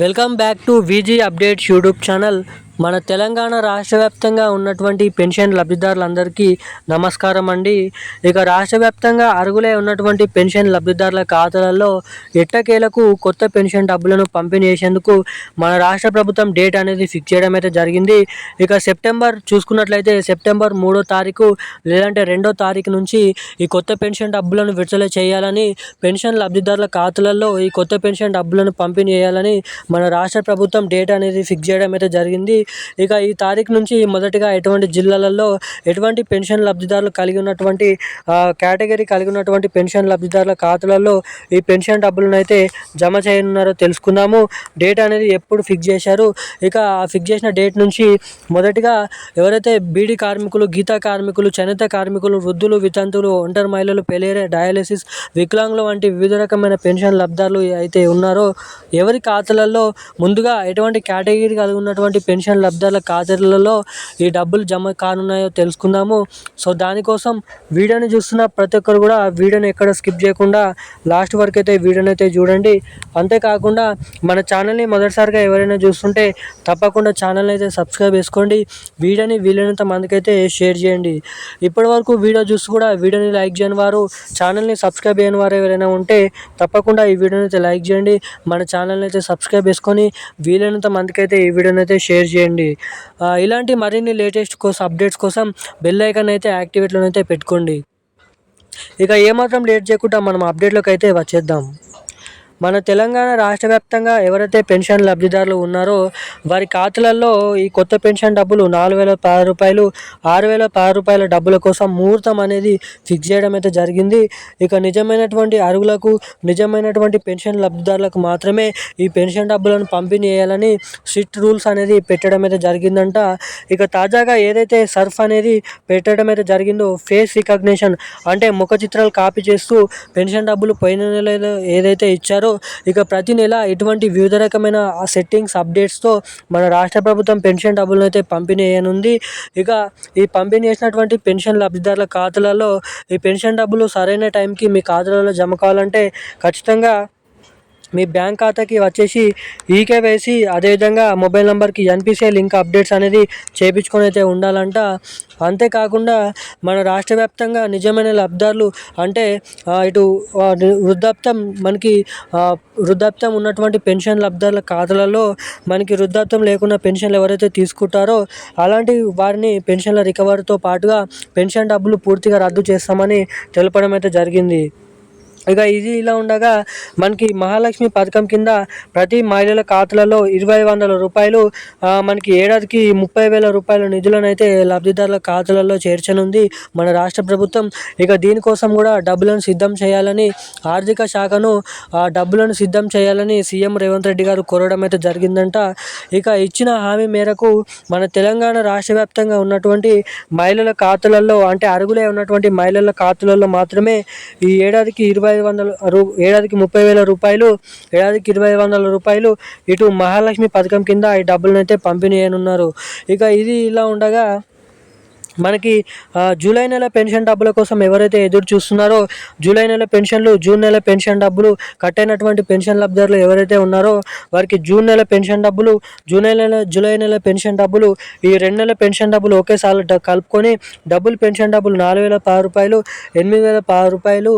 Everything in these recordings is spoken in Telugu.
Welcome back to VG updates YouTube channel. మన తెలంగాణ రాష్ట్ర వ్యాప్తంగా ఉన్నటువంటి పెన్షన్ లబ్ధిదారులందరికీ నమస్కారం అండి. ఇక రాష్ట్ర వ్యాప్తంగా అర్హులై ఉన్నటువంటి పెన్షన్ లబ్ధిదారుల ఖాతాలలో ఎట్టకేలకు కొత్త పెన్షన్ డబ్బులను పంపిణీ చేసేందుకు మన రాష్ట్ర ప్రభుత్వం డేట్ అనేది ఫిక్స్ చేయడం అయితే జరిగింది. ఇక సెప్టెంబర్ చూసుకున్నట్లయితే సెప్టెంబర్ 3వ తారీఖు లేదంటే 2వ తారీఖు నుంచి ఈ కొత్త పెన్షన్ డబ్బులను విడుదల చేయాలని, పెన్షన్ లబ్ధిదారుల ఖాతాలలో ఈ కొత్త పెన్షన్ డబ్బులను పంపిణీ చేయాలని మన రాష్ట్ర ప్రభుత్వం డేట్ అనేది ఫిక్స్ చేయడం అయితే జరిగింది. ఇక ఈ తారీఖు నుంచి మొదటిగా ఎటువంటి జిల్లాలలో ఎటువంటి పెన్షన్ లబ్ధిదారులు కలిగి ఉన్నటువంటి కేటగిరీ కలిగి ఉన్నటువంటి పెన్షన్ లబ్ధిదారుల ఖాతాలలో ఈ పెన్షన్ డబ్బులను అయితే జమ చేయనున్నారో తెలుసుకుందాము. డేట్ అనేది ఎప్పుడు ఫిక్స్ చేశారు, ఇక ఫిక్స్ చేసిన డేట్ నుంచి మొదటిగా ఎవరైతే బీడీ కార్మికులు, గీతా కార్మికులు, చేనేత కార్మికులు, వృద్ధులు, వితంతువులు, ఒంటరి మహిళలు, పెలేరే, డయాలసిస్, వికలాంగులు వంటి వివిధ రకమైన పెన్షన్ లబ్ధిదారులు అయితే ఉన్నారో ఎవరి ఖాతాలలో ముందుగా ఎటువంటి కేటగిరీ కలిగి ఉన్నటువంటి పెన్షన్ లబ్ధిదారుల ఖాతాలలో ఈ డబ్బులు జమ కానున్నాయో తెలుసుకుందాము. సో దానికోసం వీడియోని చూస్తున్న ప్రతి ఒక్కరు కూడా వీడియోని ఎక్కడ స్కిప్ చేయకుండా లాస్ట్ వరకు అయితే వీడియోని అయితే చూడండి. అంతేకాకుండా మన ఛానల్ని మొదటిసారిగా ఎవరైనా చూస్తుంటే తప్పకుండా ఛానల్ని అయితే సబ్స్క్రైబ్ చేసుకోండి. వీడియోని వీలైనంత మందికైతే షేర్ చేయండి. ఇప్పటి వరకు వీడియో చూసి కూడా వీడియోని లైక్ చేయని వారు, ఛానల్ని సబ్స్క్రైబ్ చేయని వారు ఎవరైనా ఉంటే తప్పకుండా ఈ వీడియోని అయితే లైక్ చేయండి. మన ఛానల్ని అయితే సబ్స్క్రైబ్ చేసుకొని వీలైనంత మందికైతే ఈ వీడియోని అయితే షేర్ చేయండి. ఇలాంటి మరిన్ని లేటెస్ట్ అప్డేట్స్ కోసం బెల్ ఐకాన్ అయితే యాక్టివేట్లో అయితే పెట్టుకోండి. ఇక ఏమాత్రం లేట్ చేయకుండా మనం అప్డేట్లోకి అయితే వచ్చేద్దాం. మన తెలంగాణ రాష్ట్ర వ్యాప్తంగా ఎవరైతే పెన్షన్ లబ్ధిదారులు ఉన్నారో వారి ఖాతాలలో ఈ కొత్త పెన్షన్ డబ్బులు 4,016 రూపాయలు, 6,016 రూపాయల డబ్బుల కోసం ముహూర్తం అనేది ఫిక్స్ చేయడం అయితే జరిగింది. ఇక నిజమైనటువంటి అర్హులకు, నిజమైనటువంటి పెన్షన్ లబ్ధిదారులకు మాత్రమే ఈ పెన్షన్ డబ్బులను పంపిణీ చేయాలని స్ట్రిక్ట్ రూల్స్ అనేది పెట్టడం అయితే జరిగిందంట. ఇక తాజాగా ఏదైతే సర్ఫ్ అనేది పెట్టడం అయితే జరిగిందో, ఫేస్ రికగ్నిషన్ అంటే ముఖ చిత్రాలు కాపీ చేస్తూ పెన్షన్ డబ్బులు పోయిన నెల ఏదైతే ఇచ్చారో ఇక ప్రతి నెల ఇటువంటి వివిధ రకమైన సెట్టింగ్స్ అప్డేట్స్తో మన రాష్ట్ర ప్రభుత్వం పెన్షన్ డబ్బులను అయితే పంపిణీ చేయనుంది. ఇక ఈ పంపిణీ చేసినటువంటి పెన్షన్ లబ్ధిదారుల ఖాతాలలో ఈ పెన్షన్ డబ్బులు సరైన టైంకి మీ ఖాతాలలో జమ కావాలంటే ఖచ్చితంగా మీ బ్యాంక్ ఖాతాకి వచ్చేసి ఈకేవైసీ, అదేవిధంగా మొబైల్ నెంబర్కి ఎన్పిసిఐ లింక్ అప్డేట్స్ అనేది చేయించుకొని అయితే ఉండాలంట. అంతేకాకుండా మన రాష్ట్ర వ్యాప్తంగా నిజమైన లబ్ధిదారులు అంటే ఇటు వృద్ధాప్యం ఉన్నటువంటి పెన్షన్ లబ్ధిదారుల ఖాతాలలో మనకి వృద్ధాప్యం లేకుండా పెన్షన్లు ఎవరైతే తీసుకుంటారో అలాంటి వారిని పెన్షన్ల రికవరీతో పాటుగా పెన్షన్ డబ్బులు పూర్తిగా రద్దు చేస్తామని తెలపడం అయితే జరిగింది. ఇక ఇది ఇలా ఉండగా మనకి మహాలక్ష్మి పథకం కింద ప్రతి మహిళల ఖాతాలలో 2,500 రూపాయలు, మనకి ఏడాదికి 30,000 రూపాయల నిధులను అయితే లబ్ధిదారుల ఖాతాలలో చేర్చనుంది మన రాష్ట్ర ప్రభుత్వం. ఇక దీనికోసం కూడా డబ్బులను సిద్ధం చేయాలని, ఆర్థిక శాఖను డబ్బులను సిద్ధం చేయాలని సీఎం రేవంత్ రెడ్డి గారు కోరడం అయితే జరిగిందంట. ఇక ఇచ్చిన హామీ మేరకు మన తెలంగాణ రాష్ట్ర వ్యాప్తంగా ఉన్నటువంటి మహిళల ఖాతాలలో అంటే అర్హులై ఉన్నటువంటి మహిళల ఖాతాలలో మాత్రమే ఈ ఏడాదికి 30,000 రూపాయలు, ఏడాదికి 2,500 రూపాయలు ఇటు మహాలక్ష్మి పథకం కింద ఈ డబ్బులను అయితే పంపిణీ చేయనున్నారు. ఇక ఇది ఇలా ఉండగా మనకి జూలై నెల పెన్షన్ డబ్బుల కోసం ఎవరైతే ఎదురు చూస్తున్నారో జూలై నెల పెన్షన్లు, జూన్ నెల పెన్షన్ డబ్బులు కట్టైనటువంటి పెన్షన్ లబ్ధిదారులు ఎవరైతే ఉన్నారో వారికి జూన్ నెల పెన్షన్ డబ్బులు, జూలై నెల పెన్షన్ డబ్బులు, ఈ 2 నెలల పెన్షన్ డబ్బులు ఒకేసారి కలుపుకొని పెన్షన్ డబ్బులు 4,016 రూపాయలు, 8,016 రూపాయలు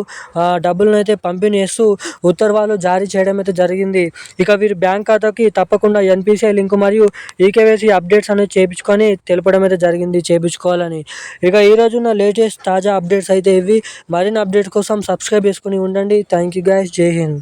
డబ్బులను అయితే పంపిణీ చేస్తూ ఉత్తర్వులు జారీ చేయడం అయితే జరిగింది. ఇక వీరి బ్యాంక్ ఖాతాకి తప్పకుండా ఎన్పిసిఐ లింక్ మరియు ఈకేవైసీ అప్డేట్స్ అనేది చేయించుకొని తెలపడం అయితే జరిగింది, చేయించుకోవాలని. ఇక ఈరోజు ఉన్న లేటెస్ట్ తాజా అప్డేట్స్ అయితే ఇవి. మరిన్ని అప్డేట్స్ కోసం సబ్స్క్రైబ్ చేసుకుని ఉండండి. Thank you guys. జై హింద్.